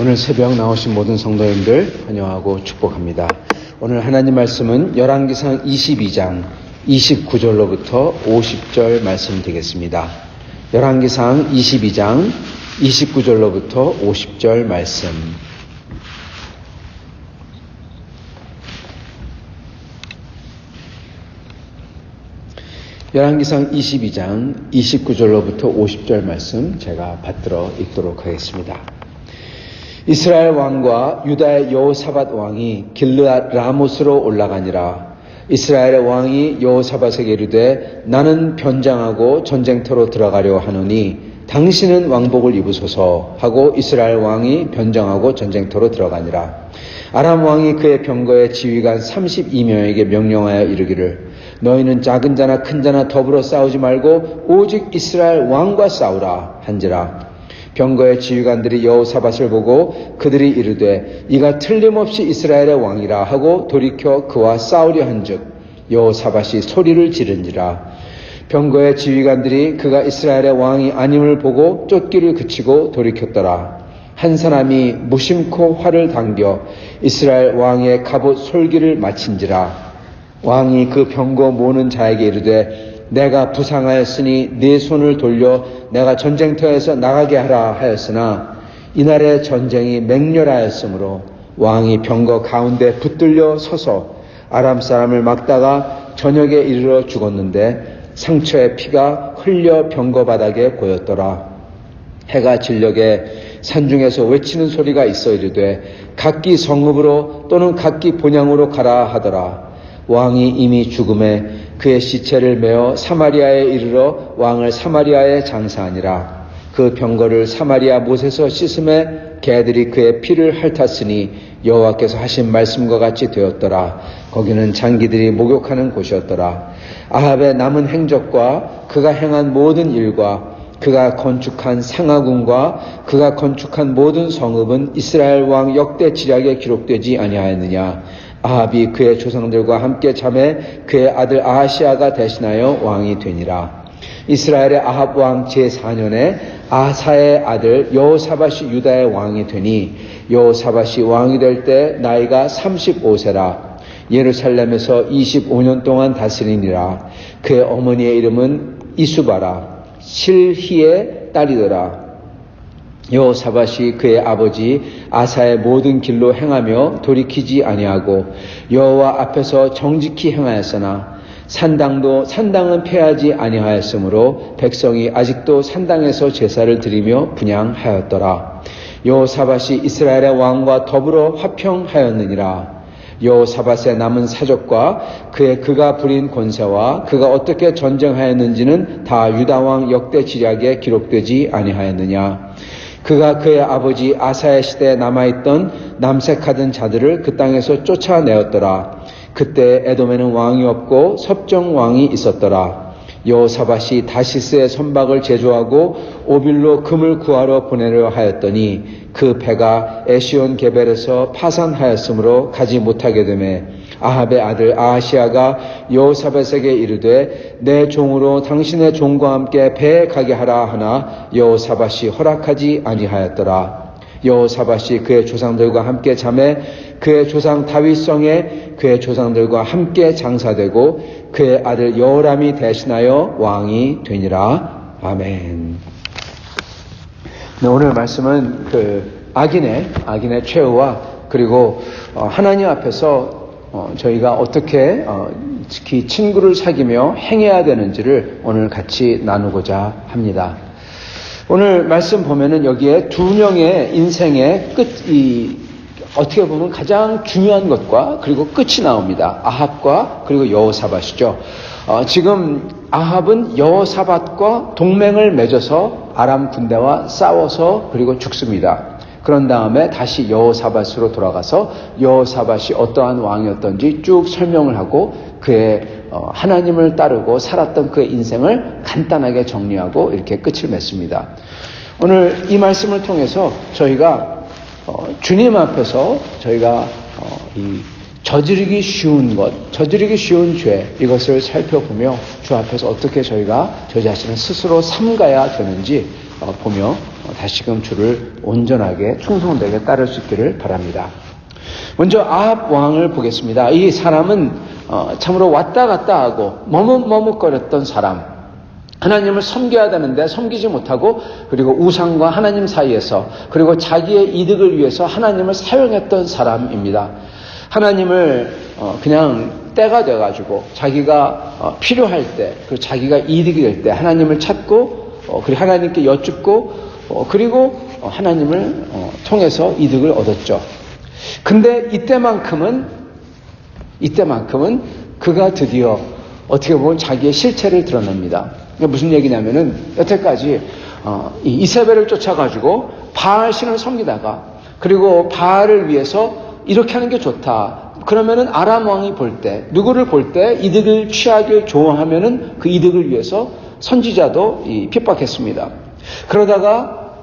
오늘 새벽 나오신 모든 성도님들 환영하고 축복합니다. 오늘 하나님 말씀은 열왕기상 22장 29절로부터 50절 말씀 되겠습니다. 열왕기상 22장 29절로부터 50절 말씀. 열왕기상 22장 29절로부터 50절 말씀 제가 받들어 읽도록 하겠습니다. 이스라엘 왕과 유다의 여호사밧 왕이 길르앗 라못으로 올라가니라. 이스라엘의 왕이 여호사밧에게 이르되 나는 변장하고 전쟁터로 들어가려 하노니 당신은 왕복을 입으소서 하고 이스라엘 왕이 변장하고 전쟁터로 들어가니라. 아람 왕이 그의 병거의 지휘관 32명에게 명령하여 이르기를 너희는 작은 자나 큰 자나 더불어 싸우지 말고 오직 이스라엘 왕과 싸우라 한지라. 병거의 지휘관들이 여호사밧을 보고 그들이 이르되 이가 틀림없이 이스라엘의 왕이라 하고 돌이켜 그와 싸우려 한즉 여호사밧이 소리를 지른지라. 병거의 지휘관들이 그가 이스라엘의 왕이 아님을 보고 쫓기를 그치고 돌이켰더라. 한 사람이 무심코 활을 당겨 이스라엘 왕의 갑옷 솔기를 마친지라. 왕이 그 병거 모는 자에게 이르되 내가 부상하였으니 네 손을 돌려 내가 전쟁터에서 나가게 하라 하였으나 이날의 전쟁이 맹렬하였으므로 왕이 병거 가운데 붙들려 서서 아람 사람을 막다가 저녁에 이르러 죽었는데 상처의 피가 흘려 병거 바닥에 고였더라. 해가 진녘에 산중에서 외치는 소리가 있어 이르되 각기 성읍으로 또는 각기 본향으로 가라 하더라. 왕이 이미 죽음에 그의 시체를 메어 사마리아에 이르러 왕을 사마리아에 장사하니라. 그 병거를 사마리아 못에서 씻음에 개들이 그의 피를 핥았으니 여호와께서 하신 말씀과 같이 되었더라. 거기는 장기들이 목욕하는 곳이었더라. 아합의 남은 행적과 그가 행한 모든 일과 그가 건축한 상하궁과 그가 건축한 모든 성읍은 이스라엘 왕 역대 지략에 기록되지 아니하였느냐. 아합이 그의 조상들과 함께 잠에 그의 아들 아하시아가 대신하여 왕이 되니라. 이스라엘의 아합 왕 제4년에 아사의 아들 여호사밧이 유다의 왕이 되니 여호사밧이 왕이 될 때 나이가 35세라. 예루살렘에서 25년 동안 다스리니라. 그의 어머니의 이름은 이수바라. 실히의 딸이더라. 여호사밧이 그의 아버지 아사의 모든 길로 행하며 돌이키지 아니하고 여호와 앞에서 정직히 행하였으나 산당은 폐하지 아니하였으므로 백성이 아직도 산당에서 제사를 드리며 분향하였더라. 여호사밧이 이스라엘의 왕과 더불어 화평하였느니라. 여호사밧의 남은 사적과 그가 부린 권세와 그가 어떻게 전쟁하였는지는 다 유다왕 역대 지략에 기록되지 아니하였느냐. 그가 그의 아버지 아사의 시대에 남아있던 남색하던 자들을 그 땅에서 쫓아내었더라. 그때 에돔에는 왕이 없고 섭정 왕이 있었더라. 여호사밧이 다시스의 선박을 제조하고 오빌로 금을 구하러 보내려 하였더니 그 배가 에시온 게벨에서 파산하였으므로 가지 못하게 되매 아합의 아들 아하시아가 여호사밧에게 이르되 내 종으로 당신의 종과 함께 배에 가게 하라 하나 여호사밧이 허락하지 아니하였더라. 여호사밧이 그의 조상들과 함께 잠에 그의 조상 다윗성에 그의 조상들과 함께 장사되고 그의 아들 여호람이 대신하여 왕이 되니라. 아멘. 네, 오늘 말씀은 악인의 최후와 그리고 하나님 앞에서 저희가 어떻게 특히 친구를 사귀며 행해야 되는지를 오늘 같이 나누고자 합니다. 오늘 말씀 보면은 여기에 두 명의 인생의 어떻게 보면 가장 중요한 것과 그리고 끝이 나옵니다. 아합과 그리고 여호사밧이죠. 지금 아합은 여호사밧과 동맹을 맺어서 아람 군대와 싸워서 그리고 죽습니다. 그런 다음에 다시 여호사밧으로 돌아가서 여호사밧이 어떠한 왕이었던지 쭉 설명을 하고 그의 하나님을 따르고 살았던 그의 인생을 간단하게 정리하고 이렇게 끝을 맺습니다. 오늘 이 말씀을 통해서 저희가 주님 앞에서 저희가 이 저지르기 쉬운 것, 저지르기 쉬운 죄 이것을 살펴보며 주 앞에서 어떻게 저희가 저희 자신을 스스로 삼가야 되는지 보며 다시금 주를 온전하게 충성되게 따를 수 있기를 바랍니다. 먼저 아합 왕을 보겠습니다. 이 사람은 참으로 왔다 갔다 하고 머뭇머뭇거렸던 사람, 하나님을 섬겨야 되는데 섬기지 못하고 그리고 우상과 하나님 사이에서 그리고 자기의 이득을 위해서 하나님을 사용했던 사람입니다. 하나님을 그냥 때가 돼가지고 자기가 필요할 때 그리고 자기가 이득이 될 때 하나님을 찾고 그리고 하나님께 여쭙고 그리고 하나님을 통해서 이득을 얻었죠. 근데 이때만큼은 그가 드디어 어떻게 보면 자기의 실체를 드러냅니다. 무슨 얘기냐면은 여태까지 이 이세벨을 쫓아가지고 바알 신을 섬기다가 그리고 바알을 위해서 이렇게 하는 게 좋다. 그러면은 아람 왕이 볼 때 누구를 볼 때 이득을 취하길 좋아하면은 그 이득을 위해서 선지자도 핍박했습니다. 그러다가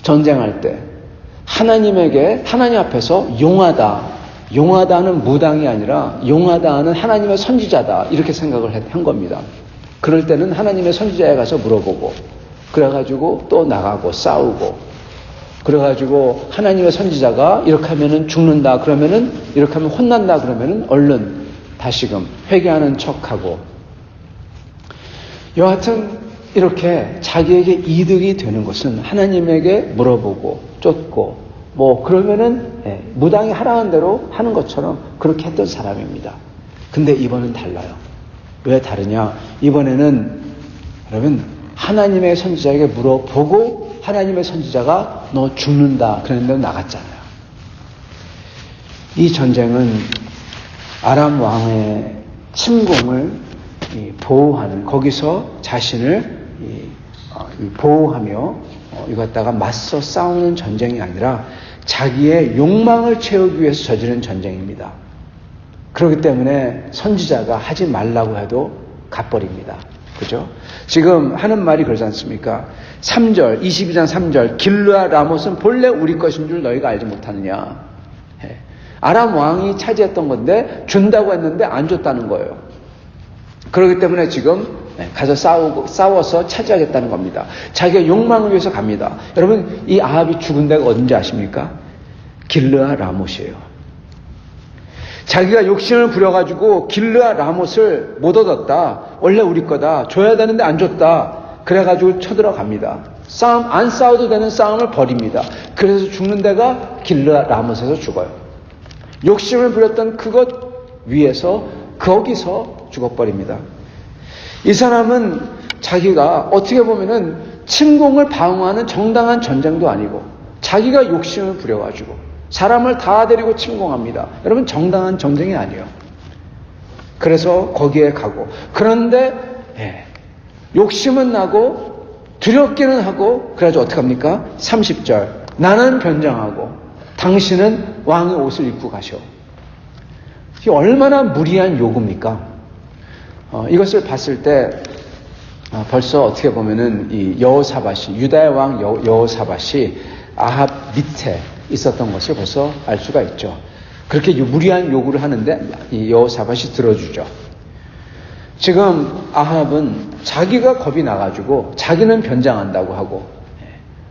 전쟁할 때 하나님 앞에서 용하다는 무당이 아니라 용하다는 하나님의 선지자다 이렇게 생각을 한 겁니다. 그럴 때는 하나님의 선지자에 가서 물어보고 그래가지고 또 나가고 싸우고 그래가지고 하나님의 선지자가 이렇게 하면은 죽는다 그러면은 이렇게 하면 혼난다 그러면은 얼른 다시금 회개하는 척하고 여하튼 이렇게 자기에게 이득이 되는 것은 하나님에게 물어보고 쫓고 그러면은 무당이 하라는 대로 하는 것처럼 그렇게 했던 사람입니다. 근데 이번은 달라요. 왜 다르냐? 이번에는 여러분 하나님의 선지자에게 물어보고 하나님의 선지자가 너 죽는다 그랬는데 나갔잖아요. 이 전쟁은 아람 왕의 침공을 보호하는 거기서 자신을 보호하며 이것다가 맞서 싸우는 전쟁이 아니라 자기의 욕망을 채우기 위해서 저지른 전쟁입니다. 그렇기 때문에 선지자가 하지 말라고 해도 가버립니다. 그죠? 지금 하는 말이 그러지 않습니까? 3절, 22장 3절, 길르아 라못은 본래 우리 것인 줄 너희가 알지 못하느냐. 아람 왕이 차지했던 건데 준다고 했는데 안 줬다는 거예요. 그렇기 때문에 지금 가서 싸워서 차지하겠다는 겁니다. 자기의 욕망을 위해서 갑니다. 여러분, 이 아합이 죽은 데가 어딘지 아십니까? 길르아 라못이에요. 자기가 욕심을 부려가지고 길르아 라못을 못 얻었다. 원래 우리 거다. 줘야 되는데 안 줬다. 그래가지고 쳐들어갑니다. 안 싸워도 되는 싸움을 벌입니다. 그래서 죽는 데가 길르아 라못에서 죽어요. 욕심을 부렸던 그것 위에서 거기서 죽어버립니다. 이 사람은 자기가 어떻게 보면은 침공을 방어하는 정당한 전쟁도 아니고 자기가 욕심을 부려가지고 사람을 다 데리고 침공합니다. 여러분, 정당한 전쟁이 아니에요. 그래서 거기에 가고, 그런데 욕심은 나고 두렵기는 하고, 그래가지고 어떻게 합니까? 30절, 나는 변장하고 당신은 왕의 옷을 입고 가셔. 이게 얼마나 무리한 요구입니까? 이것을 봤을 때 벌써 어떻게 보면은 이 여호사밧이, 유다의 왕 여호사밧이 아합 밑에 있었던 것을 벌써 알 수가 있죠. 그렇게 무리한 요구를 하는데 이 여호사밧이 들어주죠. 지금 아합은 자기가 겁이 나가지고 자기는 변장한다고 하고,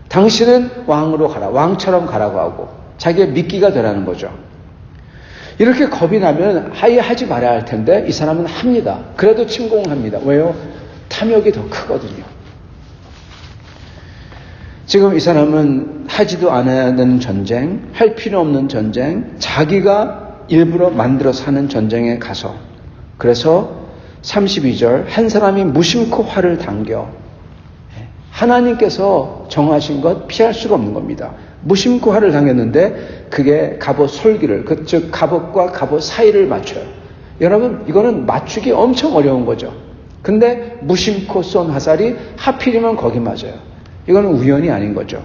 당신은 왕으로 가라, 왕처럼 가라고 하고 자기의 미끼가 되라는 거죠. 이렇게 겁이 나면 아예 하지 말아야 할 텐데 이 사람은 합니다. 그래도 침공을 합니다. 왜요? 탐욕이 더 크거든요. 지금 이 사람은 하지도 않아야 되는 전쟁, 할 필요 없는 전쟁, 자기가 일부러 만들어서 하는 전쟁에 가서, 그래서 32절, 한 사람이 무심코 활을 당겨, 하나님께서 정하신 것 피할 수가 없는 겁니다. 무심코 활을 당했는데 그게 갑옷 솔기를, 즉 갑옷과 갑옷 사이를 맞춰요. 여러분, 이거는 맞추기 엄청 어려운 거죠. 근데 무심코 쏜 화살이 하필이면 거기 맞아요. 이거는 우연이 아닌 거죠.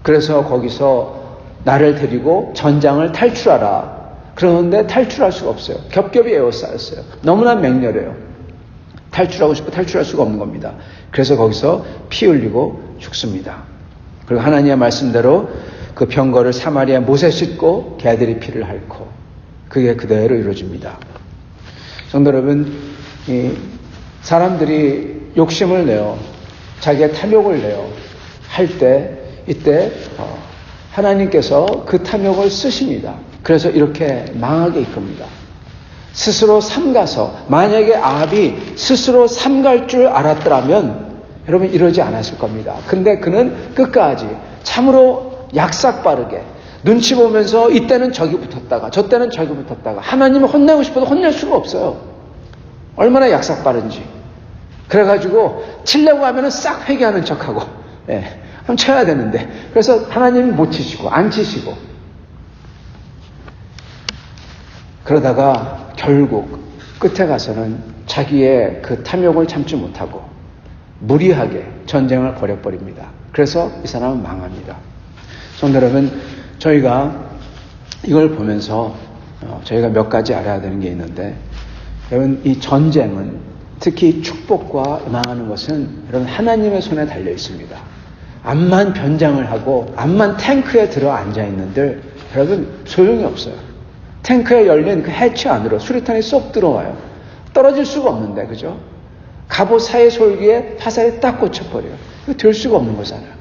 그래서 거기서 나를 데리고 전장을 탈출하라. 그러는데 탈출할 수가 없어요. 겹겹이 에워싸였어요. 너무나 맹렬해요. 탈출하고 싶고 탈출할 수가 없는 겁니다. 그래서 거기서 피 흘리고 죽습니다. 그리고 하나님의 말씀대로 그 병거를 사마리아 못에 싣고 개들이 피를 핥고, 그게 그대로 이루어집니다. 성도 여러분, 이 사람들이 욕심을 내요. 자기의 탐욕을 내요. 할 때, 이때 하나님께서 그 탐욕을 쓰십니다. 그래서 이렇게 망하게 이끕니다. 스스로 삼가서, 만약에 아합이 스스로 삼갈 줄 알았더라면 여러분 이러지 않았을 겁니다. 근데 그는 끝까지 참으로 약삭빠르게 눈치 보면서 이때는 저기 붙었다가 저때는 저기 붙었다가 하나님을 혼내고 싶어도 혼낼 수가 없어요. 얼마나 약삭빠른지. 그래가지고 치려고 하면은 싹 회개하는 척하고, 한번 쳐야 되는데, 그래서 하나님이 못 치시고 안 치시고, 그러다가 결국 끝에 가서는 자기의 그 탐욕을 참지 못하고 무리하게 전쟁을 벌여버립니다. 그래서 이 사람은 망합니다. 성도 여러분, 저희가 이걸 보면서 저희가 몇 가지 알아야 되는 게 있는데, 여러분, 이 전쟁은 특히 축복과 망하는 것은 여러분 하나님의 손에 달려 있습니다. 암만 변장을 하고 암만 탱크에 들어 앉아 있는들 여러분 소용이 없어요. 탱크에 열린 그 해치 안으로 수류탄이 쏙 들어와요. 떨어질 수가 없는데, 그죠? 갑옷 사이 솔기에 화살이 딱 꽂혀버려요. 이거 될 수가 없는 거잖아요.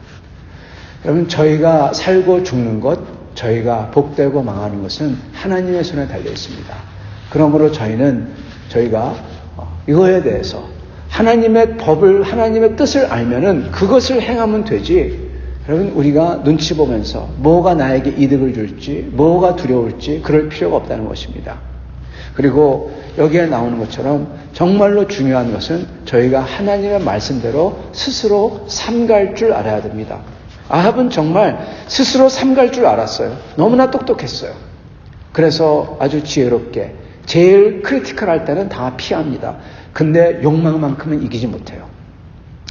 여러분, 저희가 살고 죽는 것, 저희가 복되고 망하는 것은 하나님의 손에 달려 있습니다. 그러므로 저희가 이거에 대해서 하나님의 법을, 하나님의 뜻을 알면은 그것을 행하면 되지, 여러분, 우리가 눈치 보면서 뭐가 나에게 이득을 줄지, 뭐가 두려울지 그럴 필요가 없다는 것입니다. 그리고 여기에 나오는 것처럼 정말로 중요한 것은 저희가 하나님의 말씀대로 스스로 삼갈 줄 알아야 됩니다. 아합은 정말 스스로 삼갈 줄 알았어요. 너무나 똑똑했어요. 그래서 아주 지혜롭게 제일 크리티컬할 때는 다 피합니다. 근데 욕망만큼은 이기지 못해요.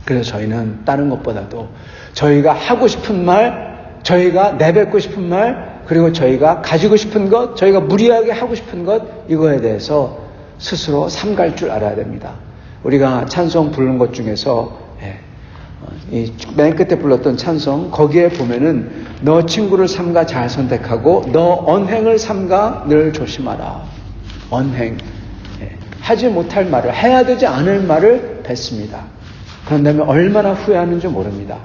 그래서 저희는 다른 것보다도 저희가 하고 싶은 말, 저희가 내뱉고 싶은 말, 그리고 저희가 가지고 싶은 것, 저희가 무리하게 하고 싶은 것, 이거에 대해서 스스로 삼갈 줄 알아야 됩니다. 우리가 찬송 부르는 것 중에서 이 맨 끝에 불렀던 찬송, 거기에 보면은 너 친구를 삼가 잘 선택하고 너 언행을 삼가 늘 조심하라. 언행, 하지 못할 말을, 해야 되지 않을 말을 뱉습니다. 그런 다음에 얼마나 후회하는지 모릅니다.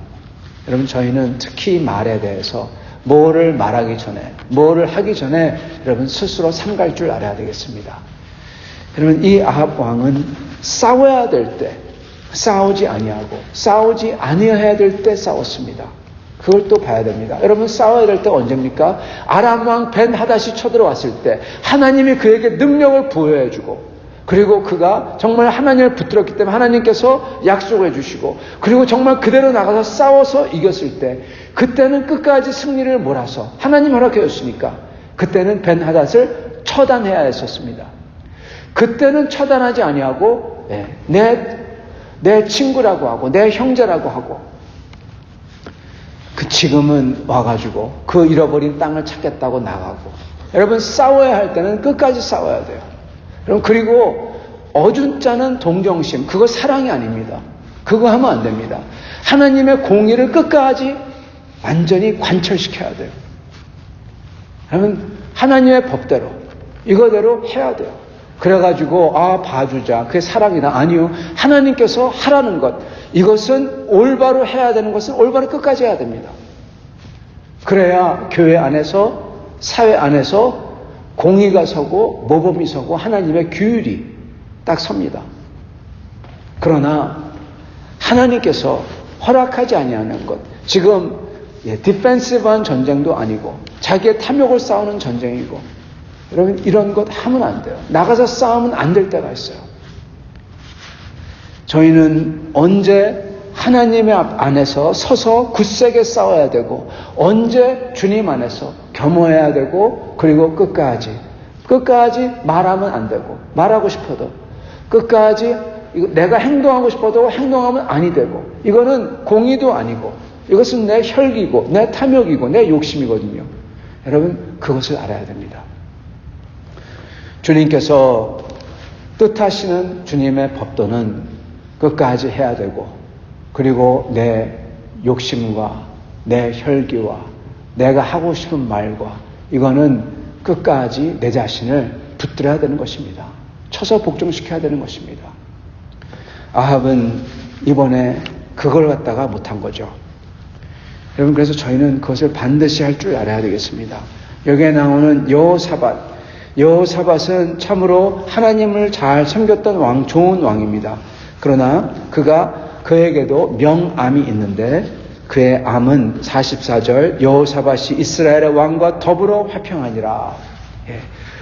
여러분, 저희는 특히 말에 대해서 뭐를 말하기 전에, 뭐를 하기 전에 여러분 스스로 삼갈 줄 알아야 되겠습니다. 여러분, 이 아합 왕은 싸워야 될 때 싸우지 아니하고 싸우지 아니해야 될 때 싸웠습니다. 그걸 또 봐야 됩니다. 여러분, 싸워야 될 때 언제입니까? 아람 왕 벤하닷이 쳐들어왔을 때 하나님이 그에게 능력을 부여해 주고, 그리고 그가 정말 하나님을 붙들었기 때문에 하나님께서 약속을 해주시고, 그리고 정말 그대로 나가서 싸워서 이겼을 때, 그때는 끝까지 승리를 몰아서 하나님 허락해 줬으니까 그때는 벤하닷을 처단해야 했었습니다. 그때는 처단하지 아니하고 내 친구라고 하고 내 형제라고 하고, 그 지금은 와가지고 그 잃어버린 땅을 찾겠다고 나가고. 여러분, 싸워야 할 때는 끝까지 싸워야 돼요. 여러분, 그리고 어준자는 동정심, 그거 사랑이 아닙니다. 그거 하면 안 됩니다. 하나님의 공의를 끝까지 완전히 관철시켜야 돼요. 여러분, 하나님의 법대로 이거대로 해야 돼요. 그래가지고 봐주자, 그게 사랑이다. 아니요, 하나님께서 하라는 것, 이것은 올바로 해야 되는 것은 올바로 끝까지 해야 됩니다. 그래야 교회 안에서, 사회 안에서 공의가 서고 모범이 서고 하나님의 규율이 딱 섭니다. 그러나 하나님께서 허락하지 아니하는 것, 지금 디펜시브한 전쟁도 아니고 자기의 탐욕을 싸우는 전쟁이고, 여러분, 이런 것 하면 안 돼요. 나가서 싸우면 안 될 때가 있어요. 저희는 언제 하나님의 안에서 서서 굳세게 싸워야 되고, 언제 주님 안에서 겸허해야 되고, 그리고 끝까지 말하면 안 되고, 말하고 싶어도 끝까지 내가 행동하고 싶어도 행동하면 아니 되고, 이거는 공의도 아니고 이것은 내 혈기고 내 탐욕이고 내 욕심이거든요. 여러분, 그것을 알아야 됩니다. 주님께서 뜻하시는 주님의 법도는 끝까지 해야 되고, 그리고 내 욕심과 내 혈기와 내가 하고 싶은 말과 이거는 끝까지 내 자신을 붙들어야 되는 것입니다. 쳐서 복종시켜야 되는 것입니다. 아합은 이번에 그걸 갖다가 못한 거죠. 여러분, 그래서 저희는 그것을 반드시 할 줄 알아야 되겠습니다. 여기에 나오는 여호사밧은 참으로 하나님을 잘 섬겼던 좋은 왕입니다. 그러나 그에게도 명암이 있는데, 그의 암은 44절 여호사밧이 이스라엘의 왕과 더불어 화평하니라.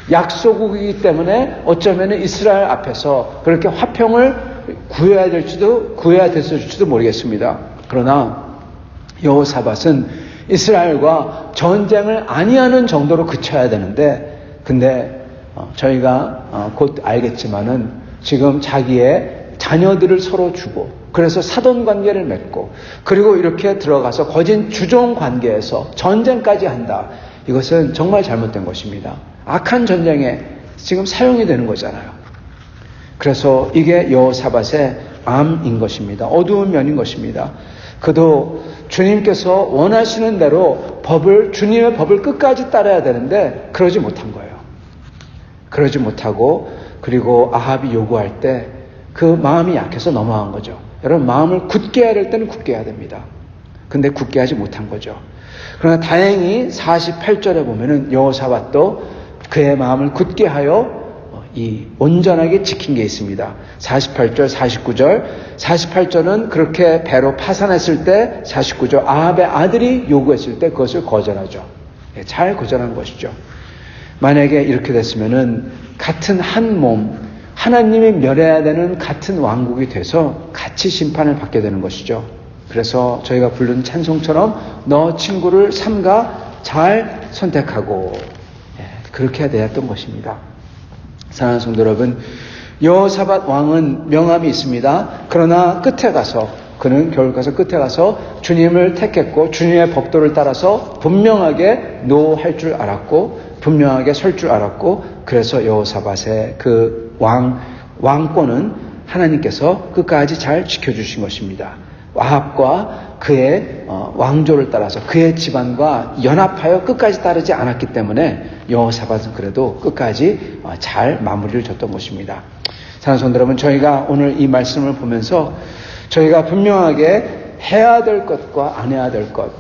약소국이기 때문에 어쩌면 이스라엘 앞에서 그렇게 화평을 구해야 됐을지도 모르겠습니다. 그러나 여호사밧은 이스라엘과 전쟁을 아니하는 정도로 그쳐야 되는데, 근데 저희가 곧 알겠지만은 지금 자기의 자녀들을 서로 주고, 그래서 사돈 관계를 맺고, 그리고 이렇게 들어가서 거짓 주종 관계에서 전쟁까지 한다. 이것은 정말 잘못된 것입니다. 악한 전쟁에 지금 사용이 되는 거잖아요. 그래서 이게 여호사밧의 암인 것입니다. 어두운 면인 것입니다. 그도 주님께서 원하시는 대로 주님의 법을 끝까지 따라야 되는데 그러지 못한 거예요. 그러지 못하고, 그리고 아합이 요구할 때 그 마음이 약해서 넘어간 거죠. 여러분, 마음을 굳게 해야 될 때는 굳게 해야 됩니다. 근데 굳게 하지 못한 거죠. 그러나 다행히 48절에 보면은 여호사밧도 그의 마음을 굳게 하여 온전하게 지킨 게 있습니다. 48절, 49절. 48절은 그렇게 배로 파산했을 때, 49절 아합의 아들이 요구했을 때 그것을 거절하죠. 잘 거절하는 것이죠. 만약에 이렇게 됐으면은 같은 한 몸, 하나님이 멸해야 되는 같은 왕국이 돼서 같이 심판을 받게 되는 것이죠. 그래서 저희가 부른 찬송처럼 너 친구를 삼가 잘 선택하고, 그렇게 해야 되었던 것입니다. 사랑하는 성도 여러분, 여호사밧 왕은 명함이 있습니다. 그러나 그는 결국 끝에 가서 주님을 택했고, 주님의 법도를 따라서 분명하게 노할 줄 알았고, 분명하게 설 줄 알았고, 그래서 여호사밧의 그 왕권은 하나님께서 끝까지 잘 지켜주신 것입니다. 아합과 그의 왕조를 따라서 그의 집안과 연합하여 끝까지 따르지 않았기 때문에 여호사밧은 그래도 끝까지 잘 마무리를 줬던 것입니다. 사랑하는 성도 여러분, 저희가 오늘 이 말씀을 보면서 저희가 분명하게 해야 될 것과 안 해야 될 것,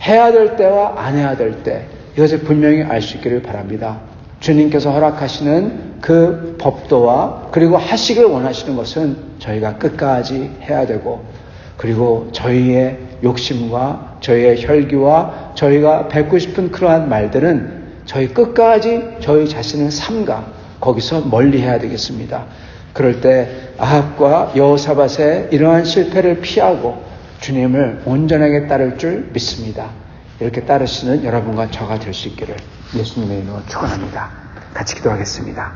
해야 될 때와 안 해야 될 때, 이것을 분명히 알 수 있기를 바랍니다. 주님께서 허락하시는 그 법도와 그리고 하시길 원하시는 것은 저희가 끝까지 해야 되고, 그리고 저희의 욕심과 저희의 혈기와 저희가 뱉고 싶은 그러한 말들은 저희 끝까지 저희 자신을 삼가 거기서 멀리 해야 되겠습니다. 그럴 때 아합과 여호사밧의 이러한 실패를 피하고 주님을 온전하게 따를 줄 믿습니다. 이렇게 따르시는 여러분과 저가 될 수 있기를 예수님의 이름으로 축원합니다. 같이 기도하겠습니다.